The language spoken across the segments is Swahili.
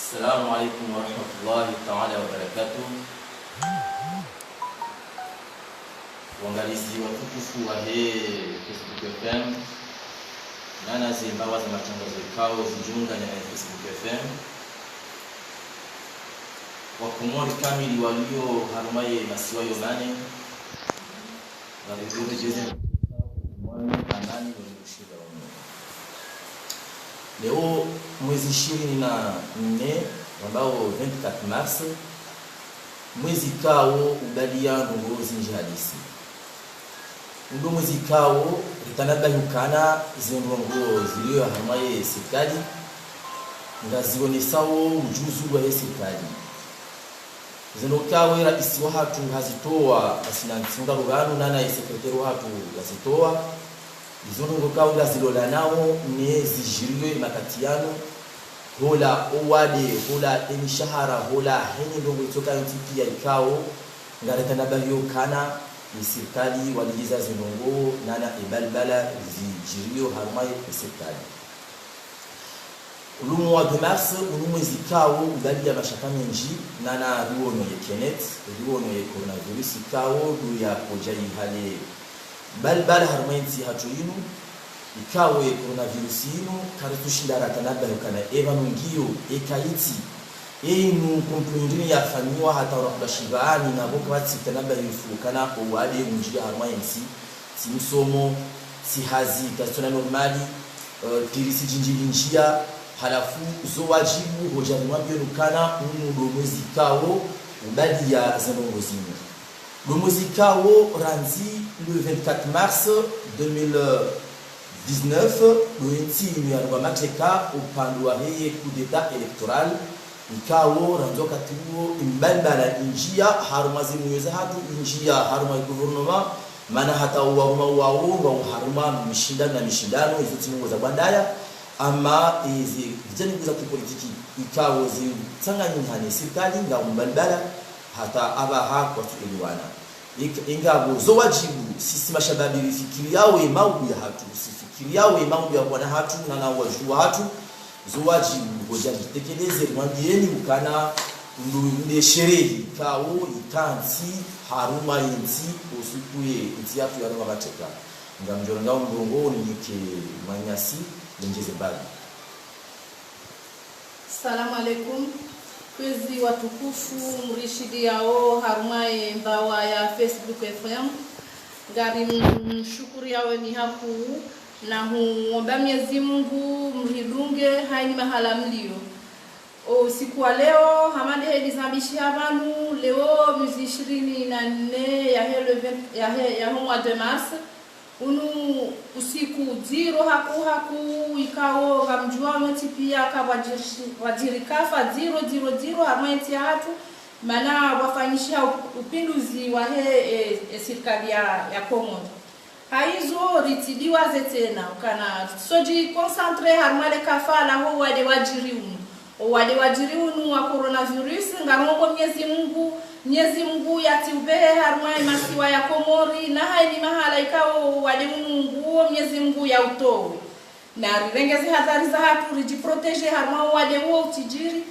Assalamu alaikum warahmatullahi ta'ala wabarakatuh. Waangalizi watukufu wa Facebook FM nana zimbawa za matangazo yao zijiunga na Facebook FM. Wakomori kamili walio harumaye masiwayo nane na vizuri jeze mwani anani walioshida wano. Leo mwezi 24 ambao 24 Mars mwezi kao ugalia nungozi njihadisi. Ndo mwezi kao ritanaba yukana zenrongo zilio hamaye serikali ngazionesawo ujuzu wa serikali. Zeno kawe raisi wa hatu hazitoa asinansinga ruganu nana sekretari wa hatu hazitoa. Izo ngo kawe ngazilola nao ne zijiriwe makatiano hola owade hola emishahara hola heni ndo itoka ntipi ya ikao ngaretana balio kana ni serikali waligiza zinongo nana ebalbala zijirio harmai serikali. Ulumu wa Mars ulumu zikao ugali ya mashaka menji nana ruono ye Kenneth ruono ye coronavirus ikao du ya kojai hale balbala harmainti hatu inu ikawe coronavirus inu karitushinda ratanaba yukana eva nungio ekaiti inu kumpuindini ya fanywa hata wakudashibani na boka wati tanaba yufu kana uwade mjia harmainti si msomo si hazi kasitona normali pirisi jinjili njia halafu zo wajibu hojanwa bionukana umudo mwezi kao ubadi ya zanongo zinu. Le mwezi kao ranzi le 24 mars 2019 luenti ya mateka upandwa heye coup d'état électoral ikao ranzo katibuo imbalbala injia harumazi mweza hatu injia haruma gouvernement mana hata uwaruma uwaunga haruma mishindano izo timungo za bandaya ama izi vijani kuza kipolitiki ikawo zi tsanganyihane serikali nga umbalbala hata abaha kwa tueliwana ingabo zo wajibu sisi mashababi fikiri yao emaudu ya hatu sifikiri yao emaudu ya bwana hatu na wajua hatu zo wajibu ngoja jitekeleze mwambieni ukana nde sherehe kawo ikanti haruma inti osukuye inti yatu ya mateka ngamjoro ngao mbongo nike manyasi njeze bali. Assalamu alaikum. Kwezi watukufu mrishidi yao harumaye mbawa ya Facebook FM. Ngari mshukuri yawe ni haku na huomba Mwenyezi Mungu mridunge haini mahala mlio. Siku wa leo hamande hedi zambishi habanu leo mwezi 24 ya mwa de mars unu usiku zero haku ikao gamjua mweti pia kawajirikafa 000 harmaiti ya hatu mana wafanyishia upinduzi wa serikali ya Kongo. Haizo ritidiwa zetena ukana soji concentre harmale kafala ho wade wajiriunu wa coronavirus ngarongo Mwenyezi Mungu yatiubehe harmai masiwa ya Komori na haini mahala ikao wade Mungu Mwenyezi Mungu ya utowe na rirengeze hatari za hatu rijiprotege harmai wade huo utijiri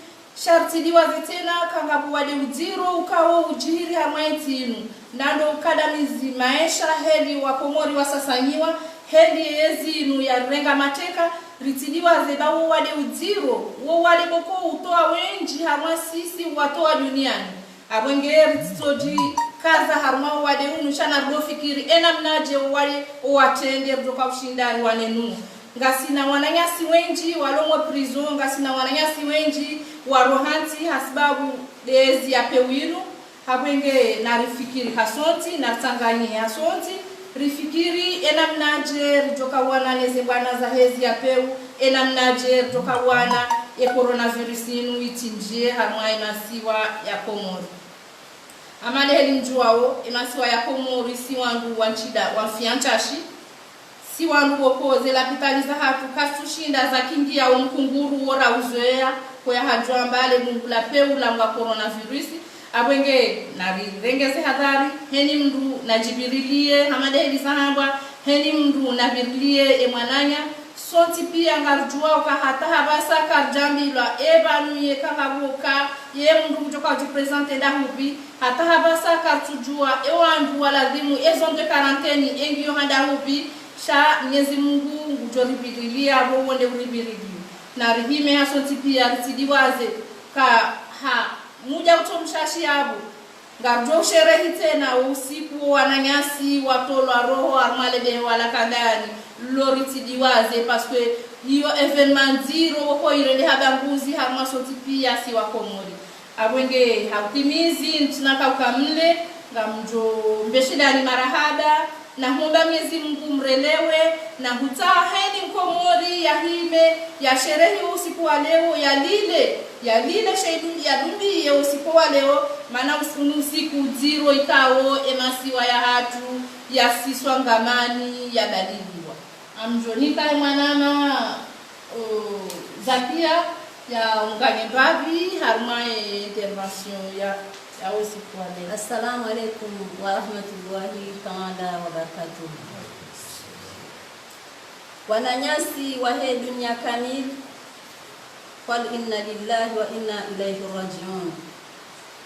sharti diwa zitena kangabu wade ujiro ukao ujiri harmai tinu nando ukadamizi maesha heli wa Komori wasasanyiwa heli ezinu ya renga mateka ritidiwa zeba wade ujiro wade boko utoa wenji harmai sisi watoa duniani abwengeri tsoji kaza harma wade unushana rofikiri enamnaje wale watende kutoka ushindani wanenu ngasina wananyasi wenji walomwa prison ngasina wananyasi wenji warohanti hasbabu dezi ya pewinu abwenge na rifikiri hasonti na tangani hasonti rifikiri enamnaje kutoka wana neze bwana za hezi ya peu enamnaje kutoka wana ya coronavirus inu itinjie harmai masiwa ya Komori. Amade heli mjuao masiwa ya Komori si wandu wanchida wanfianchashi si wandu wokoze la pitaliza hatu kasushinda za kingia mkunguru wora uzoea kwa hajua mbale mungu la peu la mga coronavirus abwenge na rengeze hadhari heni mndu na jibirilie amade heli sahamba heni mndu na birlie emwananya sonti pia ngarjua ka hata habasa karjambilwa ebanu ye kakabuka ye mundu kutoka kujipresente da hubi hata habasa kartujua ewandu wala dhimu ezonde karanteni engio handa hubi sha Mwenyezi Mungu ngujoribirilia abo wonde uribirili na rihime ha sonti pia ritidiwaze ka ha muja kutomshashi abu ngarjo sherehi tena usiku wananyasi watolwa roho armalebe wala kandani loriti diwaze parce que iyo evenement zero ko irende habanguzi harma soti pia si wakomori abwenge hautimizi ntunaka ukamle ngamjo mbeshidani marahaba na muomba Mwenyezi Mungu mrelewe na hutaheni mkomori ya hime ya sherehe usiku wa leo ya lile shaidu ya dumbi ya usiku wa leo maana usiku zero ikao emasiwa ya hatu ya siswa ngamani ya badiliwa amjonika mwanama Zakia ya unganye babi harma intervention ya usiku wa leo. Assalamu alaikum wa rahmatullahi ta'ala wa barakatuh. Wananyasi wa hii dunia kamili, qul inna lillahi wa inna ilayhi raji'un.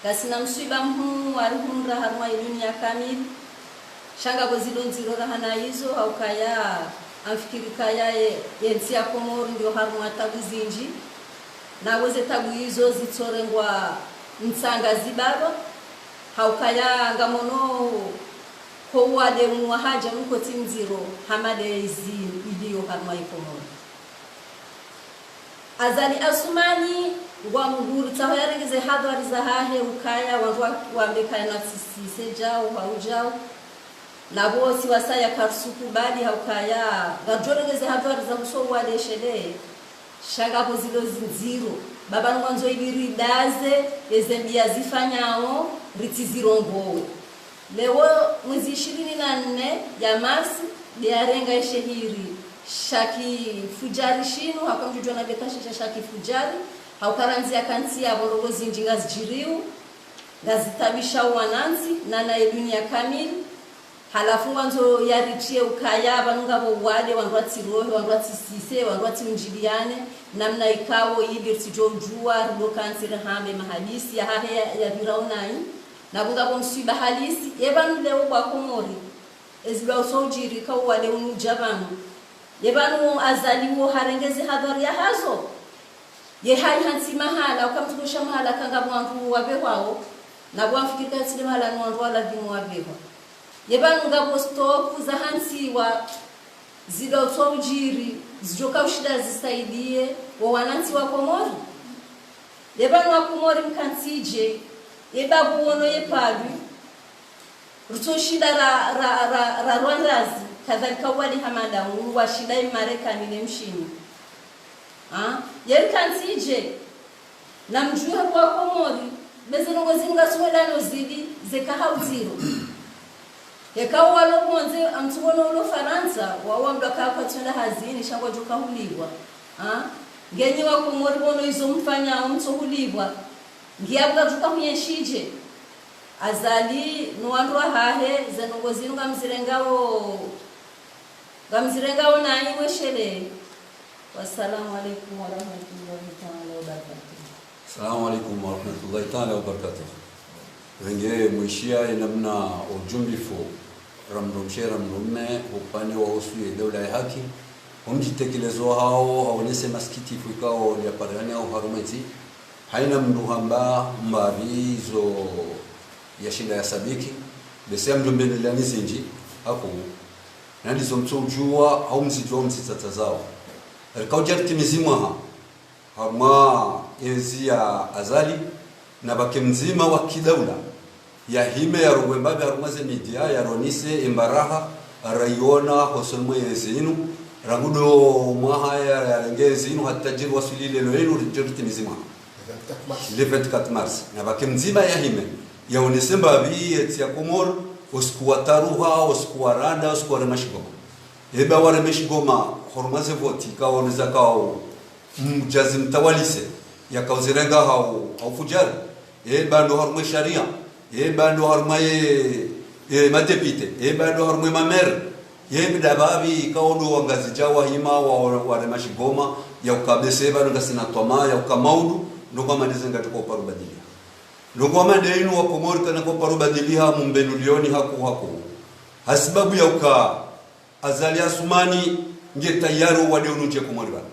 Kasina msiba mhuu warihunra harma dunia kamili shanga bozilonziro rahana hizo haukaya amfikiri kaya yensi ya Komoro ndio harma tabuzinji na weze tabu hizo zitorengwa mtsanga zibaba haukaya ngamono ko wade muhaja mko timziro hamade izi iliyo harma Komoro azali asumani wa mguru tawaregeze hadwari za hahe ukaya wambekaya na sisi jao haujao na bosi wasaya karsuku bali haukaya gajoregeze hadwari za uso wale shede shaga pozilo zinziro baba mwanzo ibiridaze ezembia zifanyao ritizirongowe leo mwezi 24 ya Marsi diarenga shehiri shaki fujari shinu hakamjujwa na bekasha shaki fujari haukaranzia kansi ya borogozi njinga zijiriu gazitabisha wananzi na dunia kamili halafu mwanzo yarichie ukaya banungabo wale wandwati roho wandwati sise wandwati unjibiane namna ikawo ibirtijojua rukansire hame mahadisi ya hahe ya biraunai na bungabo msiba halisi yebanu leo kwa Komori ezibwa usojiri kawo wale unujabanu yebanu azaliwo harengezi hadhari ya hazo ye hai hansi mahala ukamtukusha mahala kanga mwangu wabewao na bwamfikika tsile mahala mwangu wala dimu wabewa yebanu ngabo stop za hansi wa zido sojiri zijoka ushida zisaidie wa wanansi wa Komori yebanu wa Komori mkansije yebabu wono yepabi rutoshida ra rwandazi kadhalika wali hamada wa shida Marekani ni mshini yerikansije na mjua kwa Komori bezirongo zinga swelano zidi zekahauziro yekawa walo mwanze amtubono ulo Faransa wawambwa kwa tunda hazini shangwa joka huliwa ngenyi wa Komori bono izo mfanya umtohuliwa ngiabwa joka hunyeshije azali nuandwa hahe zenongo zinga mzirengao na iwe shele. Wassalamu alaikum warahmatullahi ta'ala wabarakatuh. Assalamu alaikum warahmatullahi ta'ala wabarakatuh. Wengine mwishia namna ujumbifu ramdomshera mrume upande wa usui dola ya haki umjitekelezo hao haonese maskitifu ikao ya parani au harumeti haina mduhamba mbavizo ya shinda ya sabiki bese mjumbe ndani zinji hapo na ndizo mtsojua au msijua msitata zao kaujarti mizimwa harma enzi ya azali na bake mzima wa kidaula ya hime ya rugwembabe harumaze media ya ronise embaraha rayona hosolmo yezinu rangudo mwaha ya rengezinu hatajiru wasulile loenu rijorti mizima le 24 mars na bake mzima ya hime ya onesemba bi ya Komoro usikuwa taruha usikuwa randa usikuwa remashigoma eba wale meshigoma horumaze voti kaoneza kao mjazi mtawalise ya kauzirenga au fujari bando harumwe sharia bando harumwe madepite bando harumwe mamer yebida babi kaudo wangazi jawa hima wa mashigoma ya ukabeseba ndo sina toma ya ukamaudu ndo kama ndizenga tuko parubadilia ndo kama deinu wa Komori kana ko parubadilia mumbelulioni haku hasibabu ya uka azali asumani nge tayari wade unuje Komori bana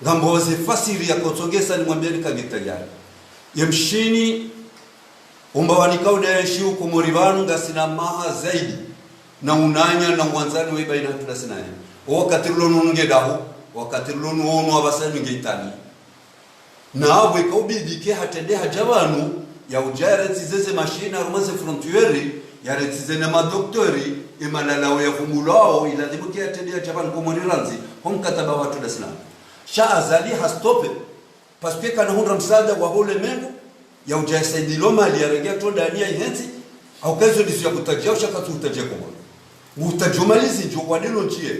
ngamboze fasiri ya kotongesa ni mwambie kange tayari yemshini umbawani kauda ya shiu Komori banu ngasina maha zaidi na unanya na mwanzani we baina tudasina yeye wakati lonu ngedaho wakati lonu ono abasani ngeitani na abwe kaubidike hatende hajabanu ya ujare tizeze machine arumaze frontiere ya retize na madoktori imalalawe ya kumulao ila dibuki hatende hajabanu Komori ranzi homkataba watu dasina sha azali hastope paske kana hundra msada wa hole mengo ya ujare saidiloma aliyaregea to ndani ya ihenzi au kazo disu ya kutajia ushakatu utajia Komori mutajumalizi jo wadelo njie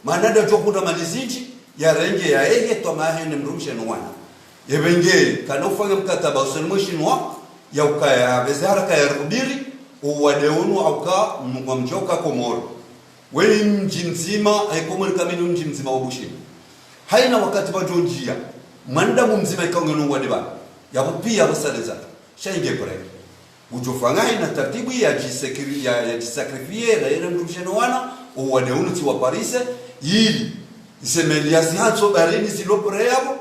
manada jo kunda malizinji ya renge ya ege to mahene mrumshe nwana yebenge kana ufanya mkataba usenmoshi nwa ya ukaya bezara ka yarubiri uwadeunu auka mngamjoka Komoro wewe mji mzima Komoro kamili mji mzima wabushi haina wakati wa jonjia manda mzima ikangeno wadeba ya kupia basaleza shainge koreka ujofanga ina taratibu ya jisakrifie la ile mrumsheno wana uwadeunu ti wa Paris ili isemeliasi hanso barini silopore yabo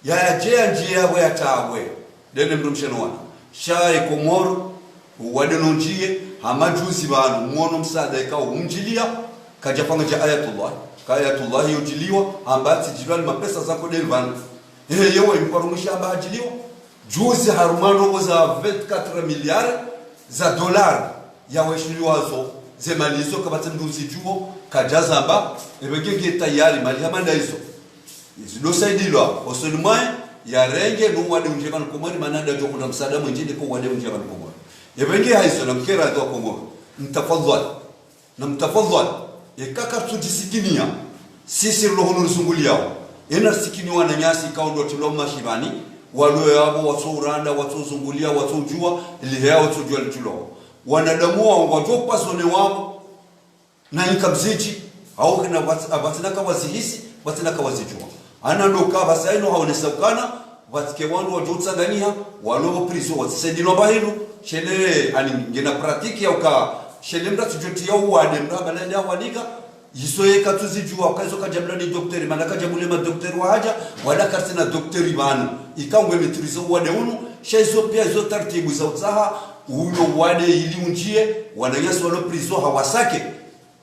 ya jea njia yabo ya tawe dene mrumsheno wana shai Komoro uwadeno njie hamajuzi banu muono msada ikawa umjilia kajapanga ja ayatullah yujiliwa ambati jilwani mapesa zako delvan yewe mkwarumisha amba hajiliwa juzi harumano za 24 miliari za dolari ya weshiliwazo zemalizo kabate mduzi juo kajazamba ebegege tayari mali hamanda hizo izido saidilwa osolumai ya renge nuwade unjebana Komori manada jo kuna msaada mwingine kwa wade unjebana Komori ebegege hizo na mkera wa Komori mtafadhal yakaka tujisikinia sisi roho nzunguliao ena sikiniwa na nyasi kaundo tuloma shibani walo yabo wasuranda watuzungulia watujua ilihea watujua litulo wanadamu wao wajopa zone wao na ikamzichi au kina abatinaka wazihisi batinaka wazijua ana ndoka basaino haonesakana watike wandu wajotsangania walo prizo watsendino bahilo shele ani ngena praktiki ya uka shele mra tujotia uade mra balenda wadika yisoye katuzijua kazo kajabla ni daktari manaka jabule ma daktari wa haja wala karsina daktari banu ikangwe mitrizo wade unu shezo pia hizo taratibu za utsaha uyo wade ili unjie wananyasi walo prizo hawasake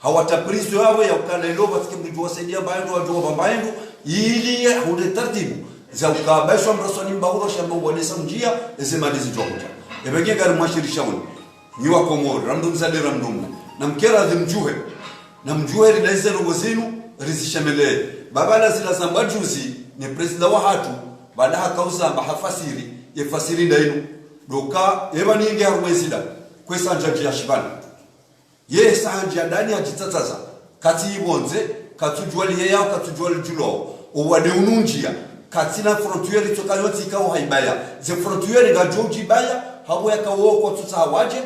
hawataprizo yao ya ukalelo batike mtu wasaidia baendo wajua bambaendo ili hunde taratibu za ukabashwa mrasoni mbahuro shamba wanesa njia ezemalizi jokuta ebenge gari mwashirisha woni ni wa Komoro ramdum zade ramdum na mkera dhimjuhe na mjuhe ridaize rogozinu rizishamele babala zila zamba juzi ni presida wa hatu baada hakauza bahafasiri yefasiri ndainu doka eba ninge harumezida kwesa njaji ya shibana ye sanja ndani ya jitsatsaza kati ibonze katujwali yao katujwali julo uwade ununjia katina frontiere tokayoti ikawo haibaya ze frontiere ga joji baya habo yakawo kwa tutawaje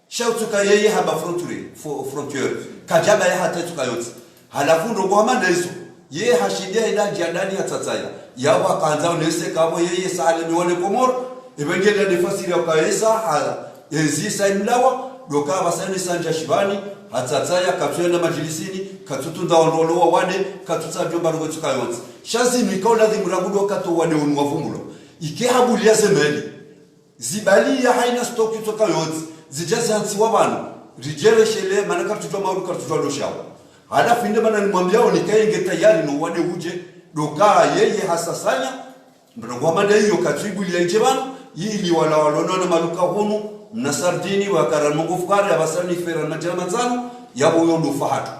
shautuka yeye haba frontiere kajaba ya hata tukayoti halafu ndo kwa manda hizo ye hashidia ila ndani ya tsatsaya yabo akaanza unese kabo yeye sale mione Komoro ebengele defasiri ya kaesa hala ezi saimlawa doka basani sanja shibani hatsatsaya katuyenda majilisini katutunda ondolo wa wade katutsa barugo tukayoti shazi mikaula dhimuragudo kato wade onu wavumulo ikehabulia zemeli zibali ya haina stoki tukayoti zijazi hansi wabanu rijere shele manaka tutwa mauru katutwa doshao halafu inde bana nimwambia onikaenge tayari no wade uje doka yeye hasasanya ndongo manda hiyo katibulia ijebanu ili wala walonona maluka hunu mnasardini wakaramungu fukari abasani fera na jamanzano yabo yondo fahatu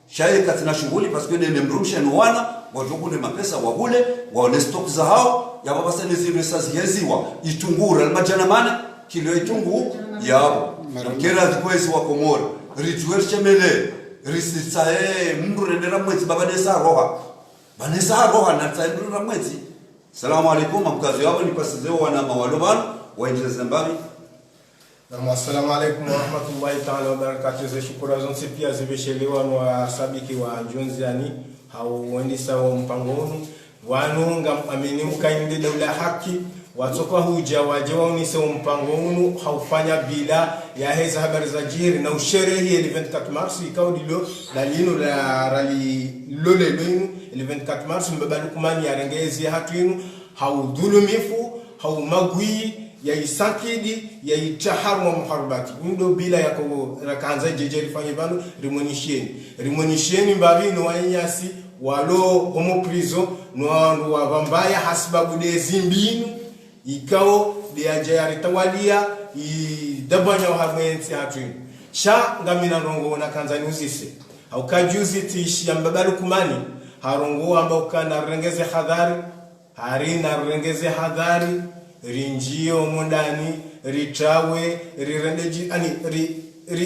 shaye katina shughuli paske ne mrumshe nwana wajokune mapesa wahule waone stock za hao yabo basani zile sasa yeziwa itungura almajana mana kilo itungu yabo kera zikwezi wa Komoro rituel chemele risitsae mndu rendera mwezi baba desa roha banesa roha na tsaendera mwezi. Salamu alaikum mkazi wao ni pasizeo wana mawaloban wainjeza mbali Assalamu alaikum warahmatullahi ta'ala wabarakatuh. Zeshukura zonse pia zibeshelewa wa sabiki wa Jonziani hauendisa wa mpango huu wanu amini ukainde daula haki watoka huja wajewa unise wa mpango huu haufanya bila ya heza habari za jiri na usherehi 24 Mars ikaudi lo dalino la rali lole lwinu 24 Mars mbabalu kumani ya rengezi ya hatu inu haudhulumifu haumagui ya isakidi ya itaharu wa muharibati ndo bila ya rakanza jejeri fanye bano rimonisheni mbabino wa inyasi walo homo prizo no wabambaya hasibabu de zimbinu ikao de ajayari tawalia idabanya wa harmensi hatu sha ngamina rongo na kanzani uzise au kajuzi tishi ya mbabalu kumani harongo ambao kana rengeze hadhari harina rengeze hadhari rinjio mondani ritawe rirendeji ani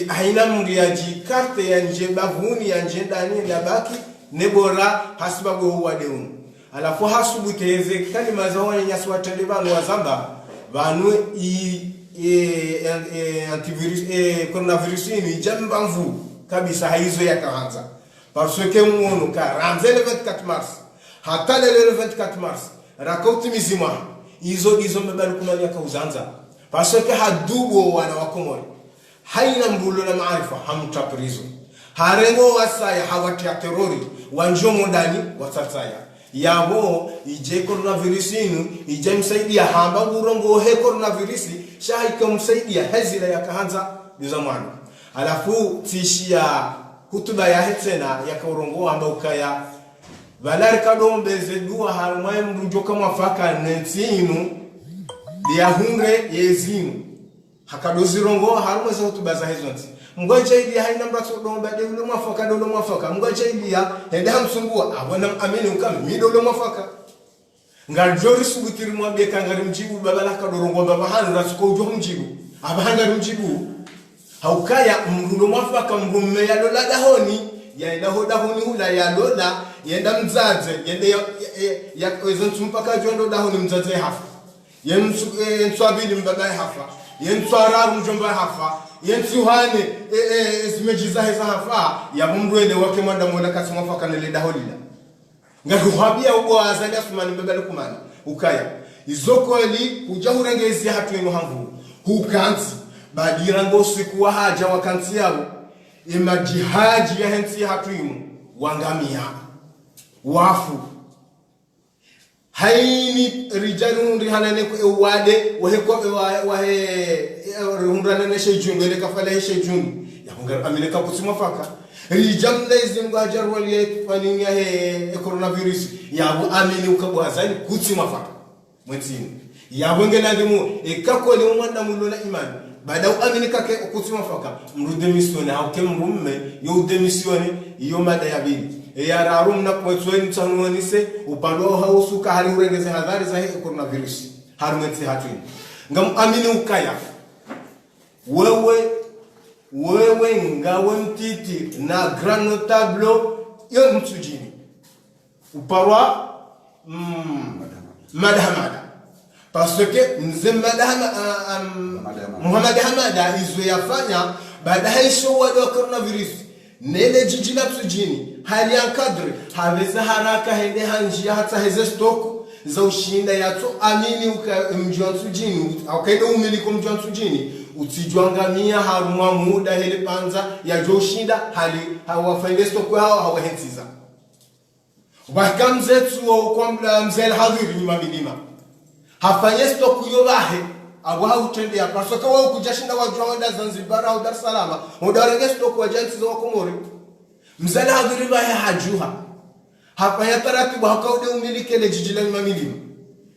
haina mriaji karte ya nje bavuni ya nje ndani na baki nebora hasibabu huwa deunu alafu hasubuteze kalima za wanya swatende banu wazamba banu antivirus coronavirus ni jamba mvu kabisa haizo ya kaanza parce que muono ka ramze le 24 mars hata le 24 mars rakauti mizima hizo mbabalu kumani yakauzanza parce que hadubo wana wakomori haina mbulo na maarifa hamtaprizo harengo wasaya hawatia terrori wanjomo ndani watsaya yabo ije coronavirus inu ije msaidia hamba burongo he coronavirus shahika msaidia hazila yakaanza bizamwana alafu tishia hutuba ya hetena yakaurongo hamba ukaya valari kadombeze dua harumai mrujoka mwafaka nentinu dia hunre yezinu hakadozirongo harumai za hutuba za hezonti mgoja ili haina mbrato domba de ule mwafaka dolo mwafaka mgoja ili ya hende hamsumbua abona amini ukame midolo mwafaka ngarjori subutiri mwabie kangari mjibu babala kadorongo baba hanu rasuko ujo mjibu abahanga mjibu haukaya mrulo mwafaka mrumme ya lola dahoni ya hoda huni hula ya lola yenda mzaze yende ya kwezontu mpaka jondo dahoni mzaze hafa yenswabili mbabaye hafa yenswararu mjomba hafa yensuhane zimejiza heza hafa ya mumrwele wake mwanda mwela kasi mwafaka nile daholila ngaruhabia ubo azali asumani mbebele kumani ukaya izokoli ujahurengezi hatu inu hangu hukanzi badirango siku wa haja wakanzi yao imajihaji ya hensi hatu inu wangamia wafu haini rijalu rihanane ko wade wahe rundanane shejungu ele kafala shejungu yakunga amileka kusima faka rijamna izimga jarwali fanini ya coronavirus yabo amini ukabwazani kusima faka mwenzini yabo ngelandimu ekakole umwanda mulola imani baada amini kake kusima faka mrude misione au kemrumme yo demisione yo mada yabili ya rarum na kwetweni tsanwanise upando hausuka hali urengeze hadhari za coronavirus harumenti hatuni ngam amini ukaya wewe ngawe mtiti na grand notable yo mtsujini uparwa madhamada parce que mzee madhama Muhammad Hamada izo yafanya baada haisho wa coronavirus nele jiji la mtsujini hali ya kadri haveza haraka hende hanjia hata heze stoku za ushinda yato amini mjua mtsujini au kaida umiliko mjua mtsujini utijwangamia harumwa muda hele panza ya joshinda hali hawafainde stoku hao hawahensiza wakamzetu kwa mzee hadhiri ni mabilima hafanye stoku yobahe abo hautende ya pasoka wao kujashinda wajua wanda Zanzibar au Dar es Salaam udarenge stoku wa jansi za Komori mzala hadhiri bahe hajuha hapa ya taratibu hakaude umiliki ile jiji la mamilima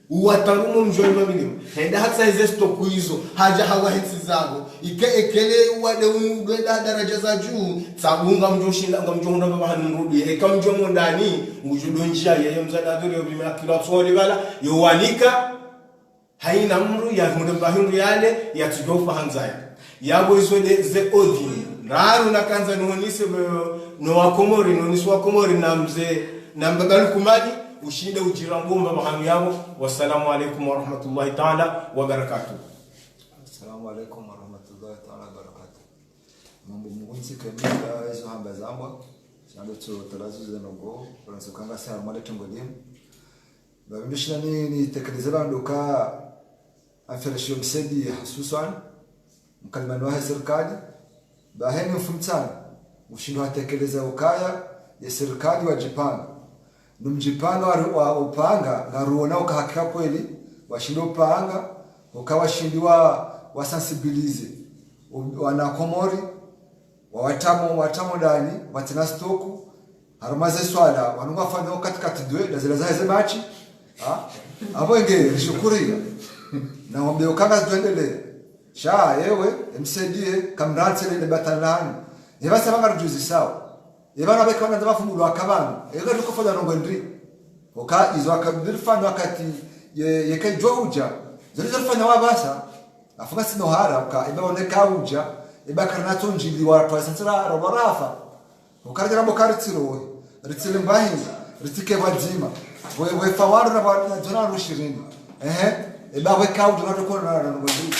uwatarumo mjoi mamilima henda hata hizo stoku hizo haja hawahensi zao ekele wade ungeda daraja za juu sabunga mjoshinda ngamjonda baba hanurudi ekamjomo ndani ngujudonjia yeye mzala hadhiri obima kila tsoli bala yowanika haina mru ya hundu yale ya tujofa hanzaya yabo iso ze odini raru na kanza nuhonise no wakomori nuhonise wakomori na mze na mbagalu kumadi ushinde ujirangomba mahanu yabo. Wassalamu alaikum warahmatullahi ta'ala wabarakatuh. Assalamu alaikum warahmatullahi mambo mungunzi kemika hizo hamba zambwa chando to talazu zenogo urazokanga sana mali tongolimu babindishina ni tekelezera ndoka afereshio msedi hususan mkalimani wa serikali baheni mfumtana ushindo atekeleza ukaya ya serikali wajipanga numjipanga wa upanga ngaruona ukahakika kweli washindo upanga ukawashindiwa wasensibilize wana Komori watamo ndani watina stoku harumaze swala wanunga fanya katikati dwe dazela za machi hapo inge shukuria na wambe ukanga tuendelee sha yewe msaidie kamratse ile batalani yeba sabanga rujuzi sawa yeba na beka na mafumulo akabano yega tukofanya rongo ndri oka izo akabdir fanya wakati yeke joja zilizo fanya wabasa afunga sino hara uka ibaoneka uja ibakarnato njili watu wasansira robarafa ukarjira bokaritsiro ritsile mbahi ritike badzima we fawaru na bana rushirini ibawe kaudu na tukona na ngozi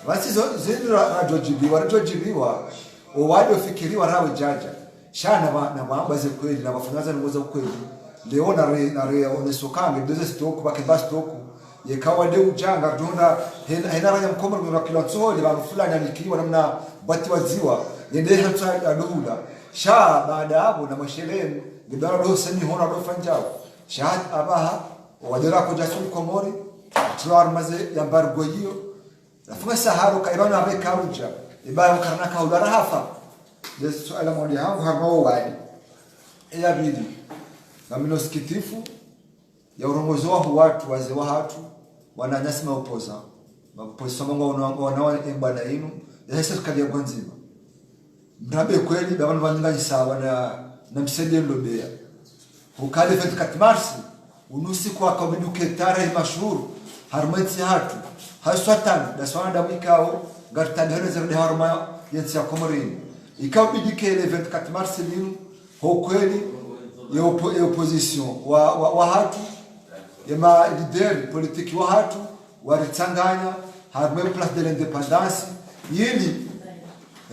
basi zindi rajojibiwa owadi ofikiriwa rawe jaja shana na baambaze kweli na bafunyaza ngoza kweli leo na re onesokange doze stoku bakeba stoku yekawa de ujanga dona hena ranya mkomoro mwa kilo tsoli ba fulani alikiwa namna bati waziwa yende hata adohula sha baada hapo na masheleni ngidara do semi hona do fanjao sha abaha wadera ko jasul Komori tuar maze ya bargo hiyo nafunga saharo kaibana abeka uja ibaya karna ka udara hafa de swala moja hangu hamo wadi ila bidi na minosikitifu ya urongozi wa watu wazee wa watu wananyasi maopoza mapoza mongo wanao embana inu ya serikali ya Gwanzima mrabe kweli babana vananga sawa na msende lobea ukale 24 Mars unusi kwa kabiduke tarehe mashhuru harmati hatu haswatan da swanda mikao gartadhere zerde harma yensi ya Komori ikao bidike ile 24 Mars linu ho kweli ya opposition wa hatu yema leader politiki wa hatu waritanganya harme place de l'indépendance yili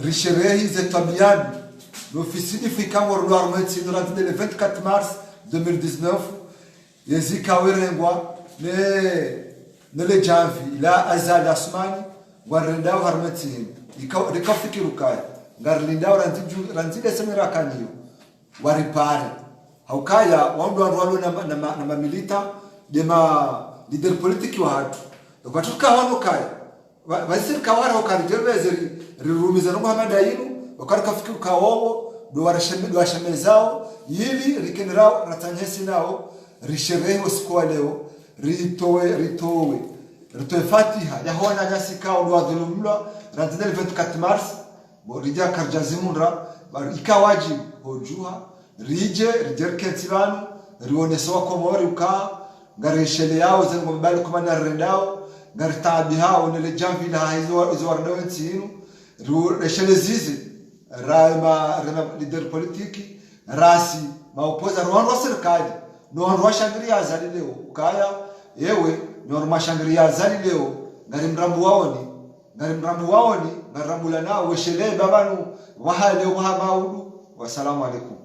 risherehi zetabiani l'officine fikamo rwarmeti durant le 24 Mars 2019 yezika werengwa le janvi la azal asmani warendao harmeti ikafikiru kai ngarlindao ranzide semera kanyo waripare haukaya wando na mamilita dema leader politiki wa hatu wakatuka wano kaya wasir kawara wakarijerezeri rirumiza no Muhammad ayinu wakarikafikiru kawowo do warashemezao yili rikenrao ratanyesi nao rishereho siku leo ritowe fatiha ya hona nyasi kao do adhulumla ranzidel 24 Mars borija karjazimundra ikawaji hojuha rije rijerketsivanu rionesowa Komori uka ngareshele yao zengo mbali kumana rendao ngartabi hao nele jamvi la hizo wardawe tsinu reshele zizi rama leader politiki rasi maopoza rwanda serikali no rwashangria zali leo ukaya yewe no rwashangria zali leo ngarimrambu waoni ngaramula nao weshele babanu wahale wahabaudu wasalamu alaykum.